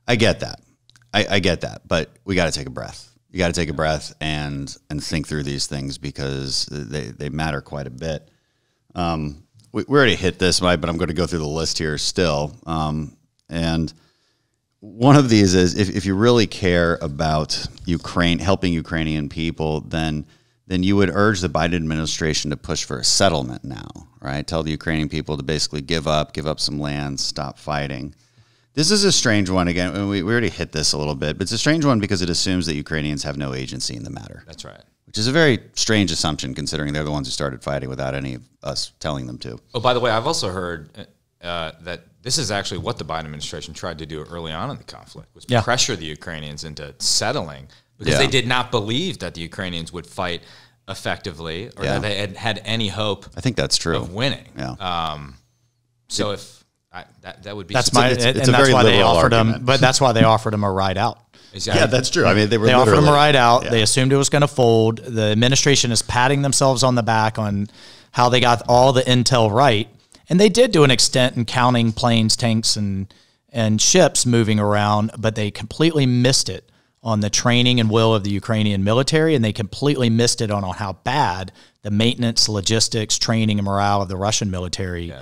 I get that. I get that, but we got to take a breath. You got to take a breath and think through these things because they matter quite a bit. We already hit this, but I'm going to go through the list here still. And one of these is if you really care about Ukraine, helping Ukrainian people, then you would urge the Biden administration to push for a settlement now, right? Tell the Ukrainian people to basically give up some land, stop fighting. This is a strange one. Again, we already hit this a little bit, but it's a strange one because it assumes that Ukrainians have no agency in the matter. That's right. Which is a very strange assumption considering they're the ones who started fighting without any of us telling them to. Oh, by the way, I've also heard that this is actually what the Biden administration tried to do early on in the conflict, was pressure the Ukrainians into settling because they did not believe that the Ukrainians would fight effectively or that they had any hope I think that's true. of winning. Yeah. So if that would be. That's my, it's and a that's very why they liberal offered argument. him. But that's why they offered him a ride out. Exactly. Yeah, that's true. I mean, they offered him a ride out. Yeah. They assumed it was going to fold. The administration is patting themselves on the back on how they got all the intel right, and they did to an extent in counting planes, tanks, and ships moving around, but they completely missed it on the training and will of the Ukrainian military, and they completely missed it on how bad the maintenance, logistics, training, and morale of the Russian military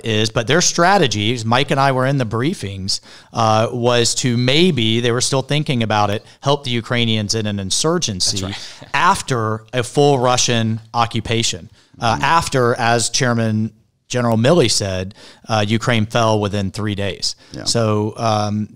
is. But their strategies, Mike and I were in the briefings, was to maybe, they were still thinking about it, help the Ukrainians in an insurgency after a full Russian occupation. After, as Chairman General Milley said, Ukraine fell within 3 days. Yeah. So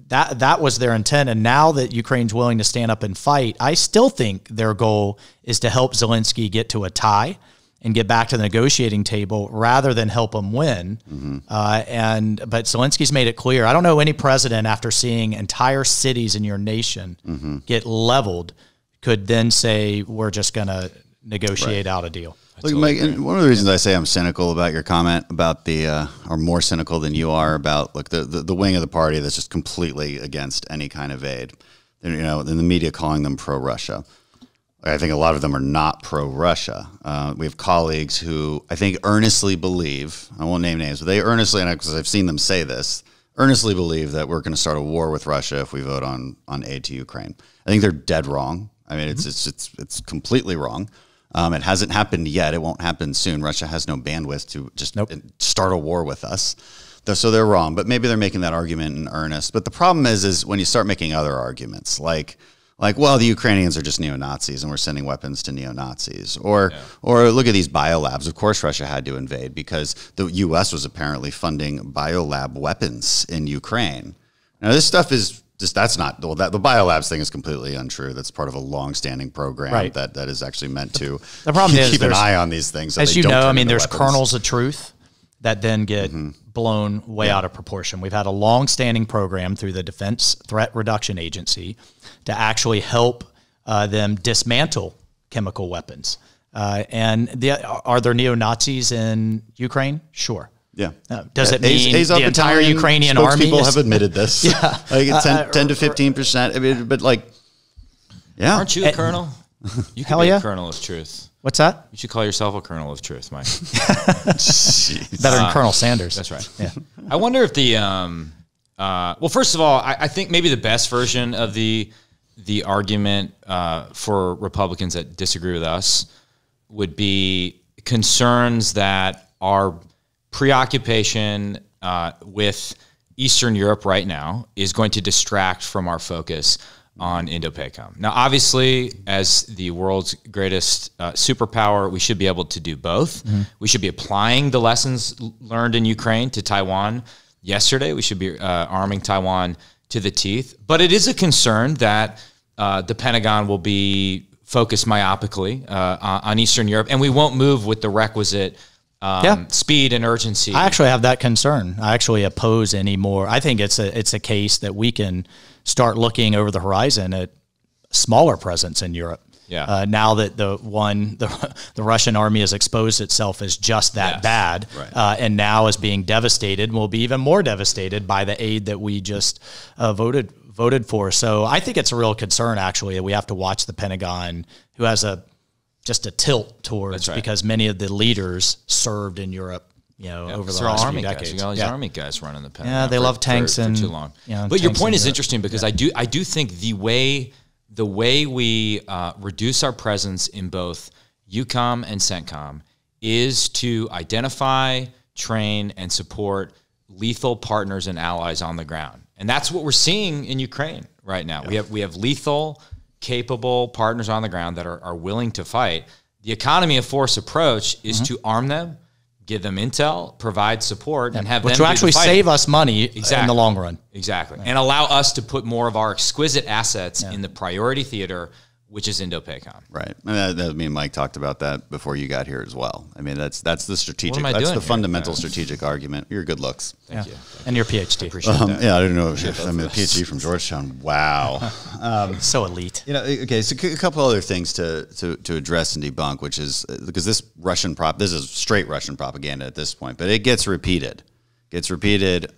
that was their intent. And now that Ukraine's willing to stand up and fight, I still think their goal is to help Zelensky get to a tie and get back to the negotiating table rather than help him win. But Zelensky's made it clear. I don't know any president after seeing entire cities in your nation get leveled could then say, we're just going to negotiate out a deal. Look, Mike, and one of the reasons I say I'm cynical about your comment about or more cynical than you are about, look, the wing of the party that's just completely against any kind of aid. You know, in the media calling them pro-Russia. I think a lot of them are not pro-Russia. We have colleagues who I think earnestly believe, I won't name names, but they earnestly, and because I've seen them say this, earnestly believe that we're going to start a war with Russia if we vote on aid to Ukraine. I think they're dead wrong. I mean, it's completely wrong. It hasn't happened yet. It won't happen soon. Russia has no bandwidth to just start a war with us. So they're wrong, but maybe they're making that argument in earnest. But the problem is when you start making other arguments, like, well, the Ukrainians are just neo-Nazis and we're sending weapons to neo-Nazis. Or look at these biolabs. Of course, Russia had to invade because the U.S. was apparently funding biolab weapons in Ukraine. Now, this stuff is that's not, the biolabs thing is completely untrue. That's part of a long-standing program that is actually meant to the problem keep an eye on these things. So as you know, I mean, there's kernels of truth that then get blown way out of proportion. We've had a long-standing program through the Defense Threat Reduction Agency to actually help them dismantle chemical weapons. Are there neo-Nazis in Ukraine? Sure. Yeah. Does it mean the entire Ukrainian army? People have admitted this. Yeah. Like 10 to 15%. I mean, but like, yeah. Aren't you a colonel? You can be a colonel of truth. What's that? You should call yourself a colonel of truth, Mike. Better than Colonel Sanders. That's right. Yeah. I wonder if well, first of all, I think maybe the best version of the argument for Republicans that disagree with us would be concerns that our preoccupation with Eastern Europe right now is going to distract from our focus on Indo-PACOM. Now, obviously, as the world's greatest superpower, we should be able to do both. We should be applying the lessons learned in Ukraine to Taiwan yesterday. We should be arming Taiwan to the teeth. But it is a concern that the Pentagon will be focused myopically on Eastern Europe, and we won't move with the requisite speed and urgency. I actually have that concern. I actually oppose any more. I think it's a case that we can start looking over the horizon at smaller presence in Europe. Yeah. Now that the Russian army has exposed itself as just that bad, and now is being devastated, will be even more devastated by the aid that we just voted for. So I think it's a real concern, actually, that we have to watch the Pentagon, who has just a tilt towards, because many of the leaders served in Europe, over the last few decades. You got all these army guys running the Pentagon. Yeah, they love tanks for too long. But your point is interesting because I do think the way we reduce our presence in both EUCOM and CENTCOM is to identify, train, and support lethal partners and allies on the ground. And that's what we're seeing in Ukraine right now. Yeah. We have lethal, capable partners on the ground that are willing to fight. The economy of force approach is to arm them, give them intel, provide support, and have them which will actually save us money in the long run. Exactly. And allow us to put more of our exquisite assets in the priority theater, which is Indo-PACOM. Right. Me and Mike talked about that before you got here as well. I mean, that's the strategic, that's the fundamental strategic argument. Your good looks. Thank you. And your PhD. I appreciate that. Yeah, I didn't know. I'm a PhD from Georgetown. Wow. So elite. Okay, so a couple other things to address and debunk, which is, because this is straight Russian propaganda at this point, but it gets repeated. gets repeated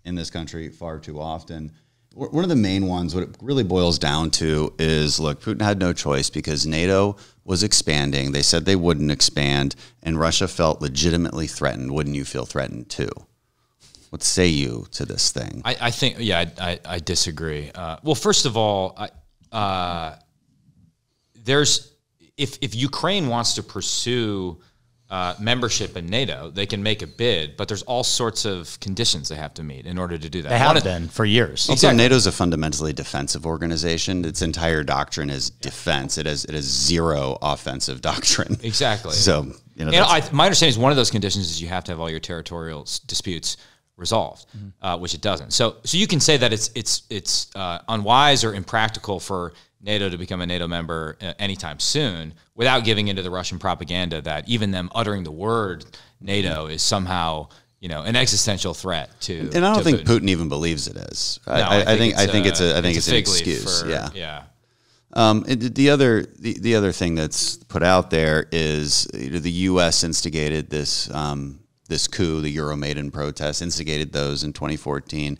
in this country far too often. One of the main ones, what it really boils down to is, look, Putin had no choice because NATO was expanding. They said they wouldn't expand, and Russia felt legitimately threatened. Wouldn't you feel threatened too? What say you to this thing? I think, I disagree. Well, first of all, if Ukraine wants to pursue membership in NATO, they can make a bid, but there's all sorts of conditions they have to meet in order to do that. They have been for years. Also, NATO is a fundamentally defensive organization. Its entire doctrine is defense. It has zero offensive doctrine. Exactly. So, my understanding is one of those conditions is you have to have all your territorial disputes resolved, which it doesn't. So you can say that it's unwise or impractical for NATO to become a NATO member anytime soon without giving into the Russian propaganda that even them uttering the word NATO is somehow, an existential threat to. And I don't think Putin even believes it is. I think it's an excuse. Yeah. The other thing that's put out there is the U.S. instigated this coup, the Euromaidan protests, instigated those in 2014,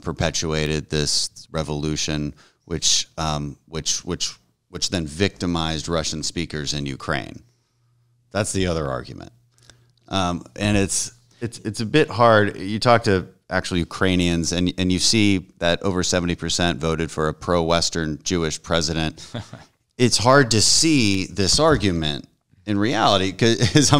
perpetuated this revolution, which then victimized Russian speakers in Ukraine. That's the other argument, and it's a bit hard. You talk to actual Ukrainians, and you see that over 70% voted for a pro-Western Jewish president. It's hard to see this argument in reality, because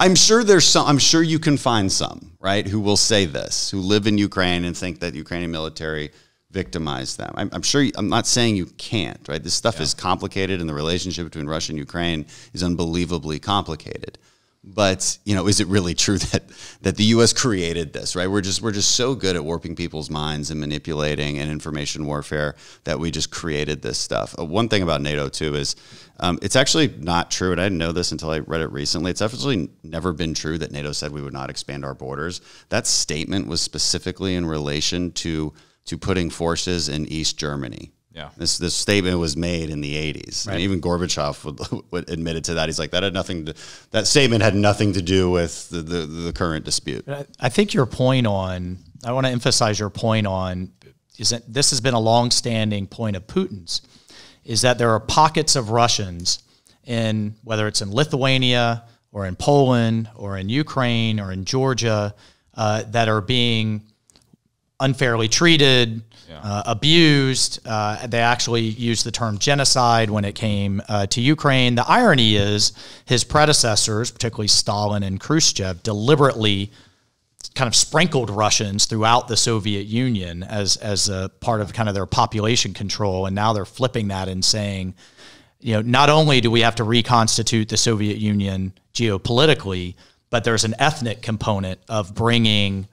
I'm sure you can find some, right, who will say this, who live in Ukraine and think that Ukrainian military victimized them. I'm not saying you can't, right? This stuff is complicated, and the relationship between Russia and Ukraine is unbelievably complicated. But, is it really true that the U.S. created this, right? We're just so good at warping people's minds and manipulating and information warfare that we just created this stuff. One thing about NATO, too, is it's actually not true, and I didn't know this until I read it recently. It's actually never been true that NATO said we would not expand our borders. That statement was specifically in relation to putting forces in East Germany. Yeah, this statement was made in the 80s, right. And even Gorbachev would admitted to that. He's like, that statement had nothing to do with the current dispute. I think I want to emphasize your point on, is that this has been a long-standing point of Putin's, is that there are pockets of Russians whether it's in Lithuania or in Poland or in Ukraine or in Georgia that are being unfairly treated, abused. They actually used the term genocide when it came to Ukraine. The irony is his predecessors, particularly Stalin and Khrushchev, deliberately kind of sprinkled Russians throughout the Soviet Union as a part of kind of their population control. And now they're flipping that and saying, not only do we have to reconstitute the Soviet Union geopolitically, but there's an ethnic component of bringing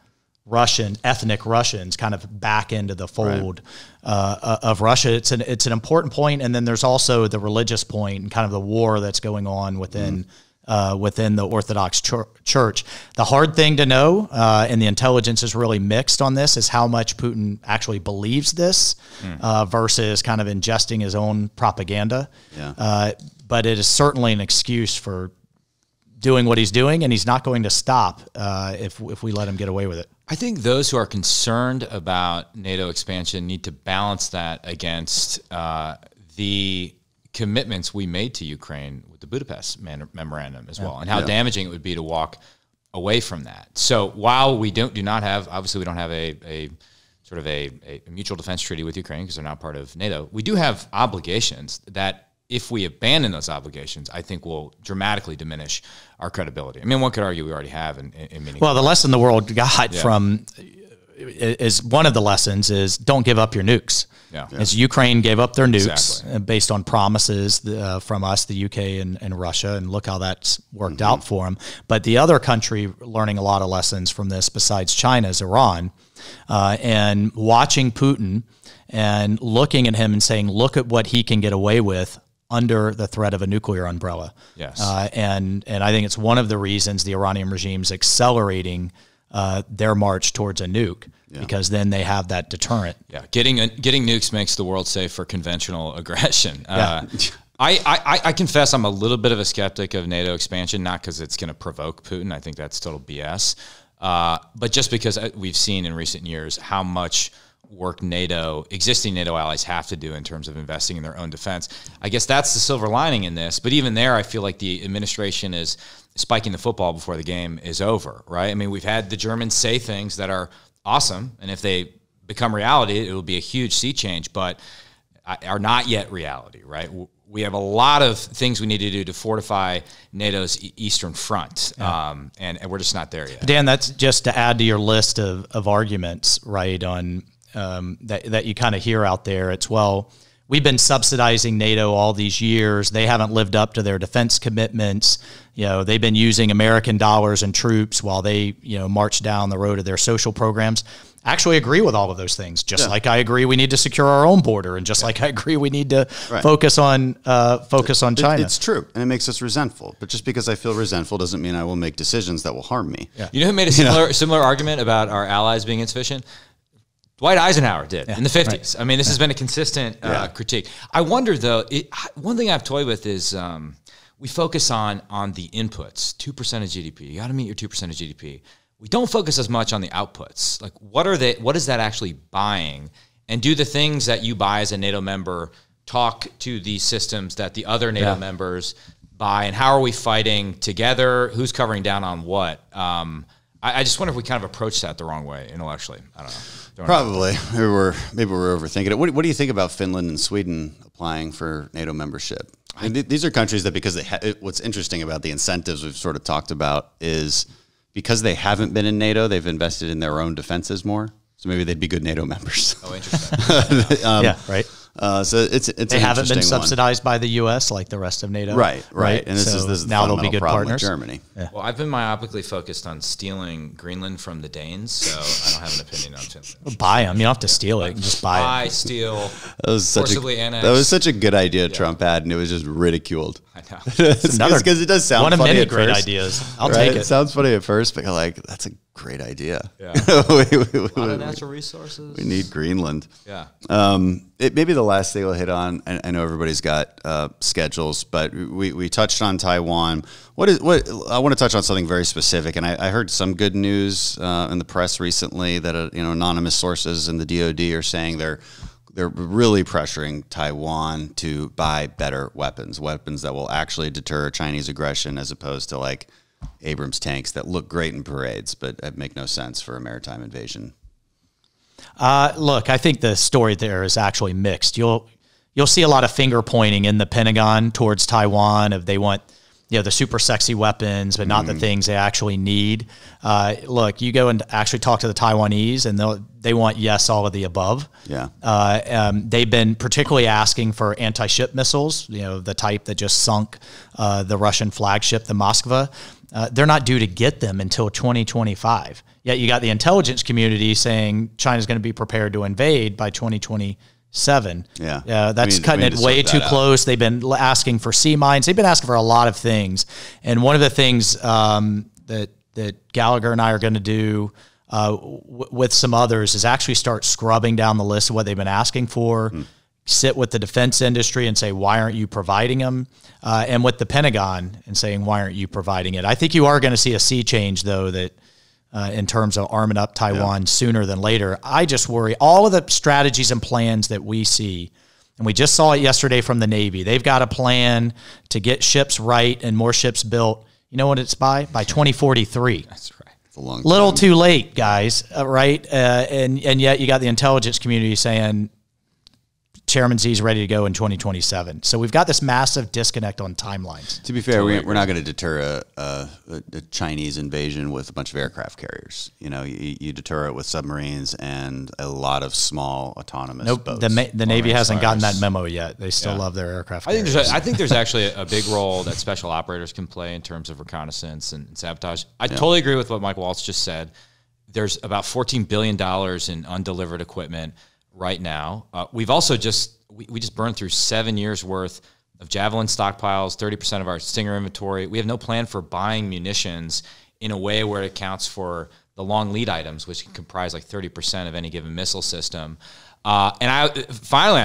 ethnic Russians kind of back into the fold of Russia. It's an important point. And then there's also the religious point and kind of the war that's going on within the Orthodox Church. The hard thing to know, and the intelligence is really mixed on this, is how much Putin actually believes this versus kind of ingesting his own propaganda. Yeah. But it is certainly an excuse for doing what he's doing, and he's not going to stop if we let him get away with it. I think those who are concerned about NATO expansion need to balance that against the commitments we made to Ukraine with the Budapest memorandum as well, and how damaging it would be to walk away from that. So while we do not have, obviously we don't have a sort of a mutual defense treaty with Ukraine because they're not part of NATO, we do have obligations that, if we abandon those obligations, I think will dramatically diminish our credibility. I mean, one could argue we already have in many. Well, the lesson the world got from is one of the lessons is don't give up your nukes. Yeah. As Ukraine gave up their nukes based on promises from us, the UK and Russia, and look how that's worked out for them. But the other country learning a lot of lessons from this besides China is Iran, and watching Putin and looking at him and saying, look at what he can get away with under the threat of a nuclear umbrella. Yes. And I think it's one of the reasons the Iranian regime's accelerating their march towards a nuke, because then they have that deterrent. Yeah, getting nukes makes the world safe for conventional aggression. I confess I'm a little bit of a skeptic of NATO expansion, not because it's going to provoke Putin. I think that's total BS. But just because we've seen in recent years how much work existing NATO allies have to do in terms of investing in their own defense, I guess that's the silver lining in this. But even there, I feel like the administration is spiking the football before the game is over, right? I mean, we've had the Germans say things that are awesome, and if they become reality, it will be a huge sea change, but are not yet reality, right? We have a lot of things we need to do to fortify NATO's Eastern Front, and we're just not there yet. Dan, that's just to add to your list of arguments, right, on that you kind of hear out there. It's, well, we've been subsidizing NATO all these years. They haven't lived up to their defense commitments. They've been using American dollars and troops while they, march down the road of their social programs. I actually agree with all of those things, just like I agree we need to secure our own border, and just like I agree we need to focus on China. It's true, and it makes us resentful. But just because I feel resentful doesn't mean I will make decisions that will harm me. Yeah. You know who made a similar argument about our allies being insufficient? Dwight Eisenhower did in the 50s. Right. I mean, this has been a consistent critique. I wonder, though, one thing I've toyed with is we focus on the inputs, 2% of GDP. You got to meet your 2% of GDP. We don't focus as much on the outputs. Like, what is that actually buying? And do the things that you buy as a NATO member talk to the systems that the other NATO members buy? And how are we fighting together? Who's covering down on what? I just wonder if we kind of approach that the wrong way intellectually. I don't know. Probably. Maybe we're overthinking it. What do you think about Finland and Sweden applying for NATO membership? These are countries that, because what's interesting about the incentives we've sort of talked about is because they haven't been in NATO, they've invested in their own defenses more. So maybe they'd be good NATO members. Oh, interesting. Right. So it's they haven't been subsidized by the U.S. like the rest of NATO. Right. And this is now they'll be good problem partners. With Germany. Yeah. Well, I've been myopically focused on stealing Greenland from the Danes, so I don't have an opinion on Finland. Well, buy them. You don't have to steal it. Just buy it. Steal, forcibly annex. That was such a good idea Trump had, and it was was ridiculed. I know. Because it does sound one of funny many at great first. ideas. I'll take it. It sounds funny at first, but you're like, that's a great idea. Yeah. A lot of natural resources. We need Greenland. Yeah. Maybe the last thing we'll hit on, I know everybody's got schedules, but we touched on Taiwan. I want to touch on something very specific, and I heard some good news in the press recently that anonymous sources in the DoD are saying they're really pressuring Taiwan to buy better weapons that will actually deter Chinese aggression, as opposed to like Abrams tanks that look great in parades but make no sense for a maritime invasion. Look, I think the story there is actually mixed. You'll see a lot of finger pointing in the Pentagon towards Taiwan if they want the super sexy weapons, but not the things they actually need. Look, you go and actually talk to the Taiwanese, and they want all of the above. Yeah. They've been particularly asking for anti-ship missiles, the type that just sunk the Russian flagship, the Moskva. They're not due to get them until 2025. Yet you got the intelligence community saying China's going to be prepared to invade by 2027. Yeah. That's cutting it way too close. They've been asking for sea mines. They've been asking for a lot of things. And one of the things that Gallagher and I are going to do with some others is actually start scrubbing down the list of what they've been asking for, sit with the defense industry and say, why aren't you providing them? And with the Pentagon and saying, why aren't you providing it? I think you are going to see a sea change, though, that in terms of arming up Taiwan sooner than later. I just worry all of the strategies and plans that we see, and we just saw it yesterday from the Navy. They've got a plan to get ships right and more ships built. You know what it's by? By 2043. That's right. It's a long little time. too late, guys, right? And yet you got the intelligence community saying Chairman Z is ready to go in 2027. So we've got this massive disconnect on timelines. To be fair, we're not going to deter a Chinese invasion with a bunch of aircraft carriers. You deter it with submarines and a lot of small autonomous boats. The Navy hasn't gotten that memo yet. They still love their aircraft carriers. I think there's actually a big role that special operators can play in terms of reconnaissance and sabotage. I totally agree with what Mike Waltz just said. There's about $14 billion in undelivered equipment right now. We've also we just burned through 7 years worth of Javelin stockpiles, 30% of our Stinger inventory. We have no plan for buying munitions in a way where it accounts for the long lead items, which can comprise like 30% of any given missile system. And I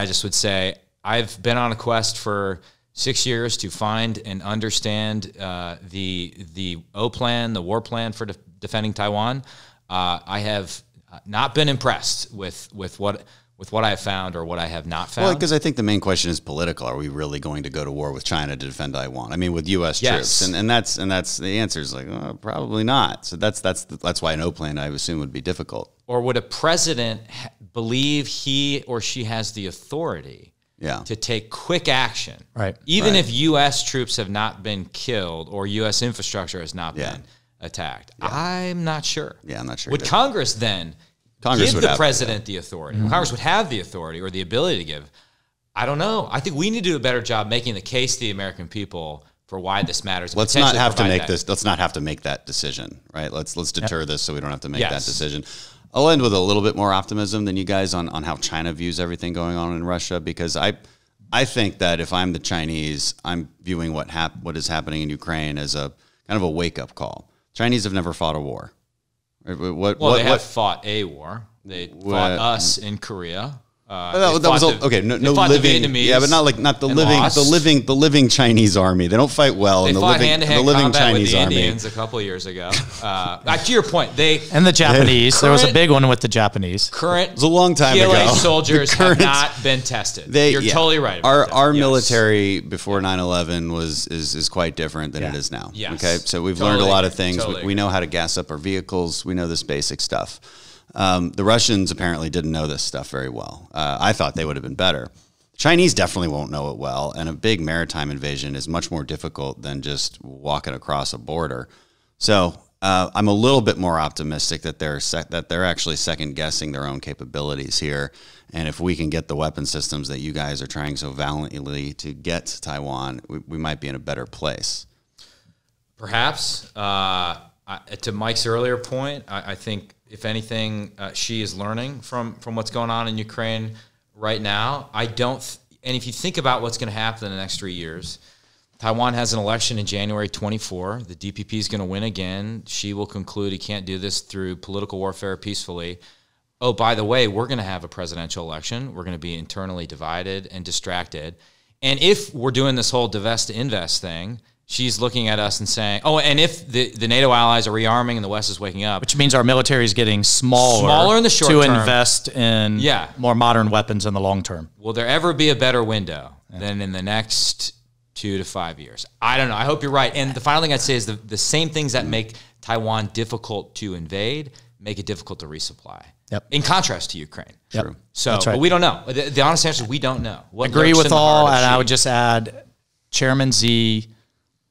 just would say I've been on a quest for 6 years to find and understand the O plan, the war plan for defending Taiwan. I have not been impressed with what I have found or what I have not found. Well, because I think the main question is political. Are we really going to go to war with China to defend Taiwan? I mean, with U.S. troops, and that's the answer is like probably not. So that's why an O plan, I assume, would be difficult. Or would a president believe he or she has the authority to take quick action, even if U.S. troops have not been killed or U.S. infrastructure has not been attacked? I'm not sure. Yeah, I'm not sure. Would Congress then give the president the authority? Congress would have the authority or the ability to give. I don't know. I think we need to do a better job making the case to the American people for why this matters. Let's not have to make this. Let's not have to make that decision, right? Let's deter this so we don't have to make that decision. I'll end with a little bit more optimism than you guys on how China views everything going on in Russia, because I think that if I'm the Chinese, I'm viewing what is happening in Ukraine as a kind of a wake-up call. Chinese have never fought a war. They have fought a war. They fought us in Korea. No living, but the living Chinese army. They don't fight well. They fought hand-to-hand combat with the Indians a couple of years ago. To your point, and the Japanese. There was a big one with the Japanese. It was a long time PLA ago. soldiers have not been tested. You're totally right about that. Our military before 9/11 is quite different than it is now. Yes. Okay, so we've learned a lot of things. We know how to gas up our vehicles. We know this basic stuff. The Russians apparently didn't know this stuff very well. I thought they would have been better. Chinese definitely won't know it well, and a big maritime invasion is much more difficult than just walking across a border. So I'm a little bit more optimistic that they're actually second guessing their own capabilities here. And if we can get the weapon systems that you guys are trying so valiantly to get to Taiwan, we might be in a better place. Perhaps. To Mike's earlier point, I think, if anything, she is learning from what's going on in Ukraine right now. And if you think about what's going to happen in the next 3 years, Taiwan has an election in January 24. The DPP is going to win again. She will conclude he can't do this through political warfare peacefully. Oh, by the way, we're going to have a presidential election. We're going to be internally divided and distracted. And if we're doing this whole divest to invest thing, she's looking at us and saying, and if the NATO allies are rearming and the West is waking up. Which means our military is getting smaller in the short term. To invest in more modern weapons in the long term. Will there ever be a better window than in the next 2 to 5 years? I don't know. I hope you're right. And the final thing I'd say is the same things that make Taiwan difficult to invade make it difficult to resupply. Yep. In contrast to Ukraine. Yep. True. So That's right. But we don't know. The honest answer is we don't know. What agree with all, and I would just add, Chairman Z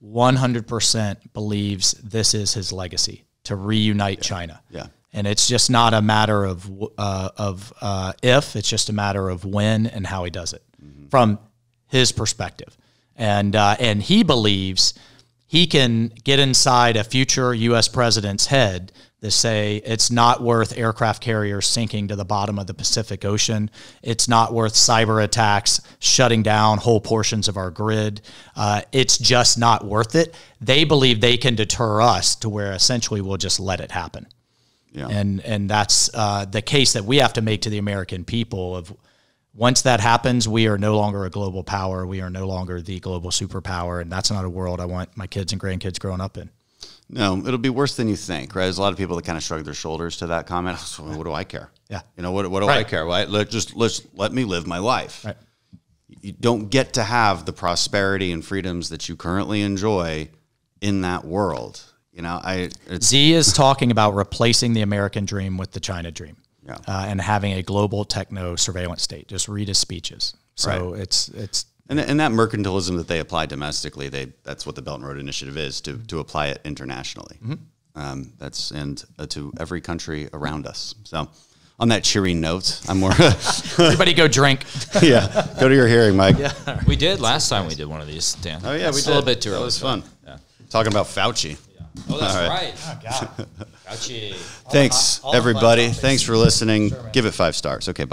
100% believes this is his legacy, to reunite China. Yeah. And it's just not a matter of if, it's just a matter of when and how he does it from his perspective. And he believes he can get inside a future U.S. president's head to say it's not worth aircraft carriers sinking to the bottom of the Pacific Ocean. It's not worth cyber attacks shutting down whole portions of our grid. It's just not worth it. They believe they can deter us to where essentially we'll just let it happen. Yeah. And that's the case that we have to make to the American people of once that happens, we are no longer a global power. We are no longer the global superpower. And that's not a world I want my kids and grandkids growing up in. No, it'll be worse than you think, right? There's a lot of people that kind of shrug their shoulders to that comment. So what do I care? Yeah. You know, what do I care? Right? Let me live my life. Right. You don't get to have the prosperity and freedoms that you currently enjoy in that world. You know, Z is talking about replacing the American dream with the China dream. Yeah. And having a global techno surveillance state. Just read his speeches. So it's and that mercantilism that they apply domestically, that's what the Belt and Road Initiative is, to apply it internationally. Mm-hmm. To every country around us. So on that cheery note, I'm more everybody go drink. Yeah, go to your hearing, Mike. Yeah. We did last time we did one of these, Dan. Oh yeah, we did. A little bit too early. That was fun. Yeah. Talking about Fauci. Oh, that's right. Oh, God. Fauci. Thanks, everybody. Thanks for listening. Give it 5 stars. Okay, bye.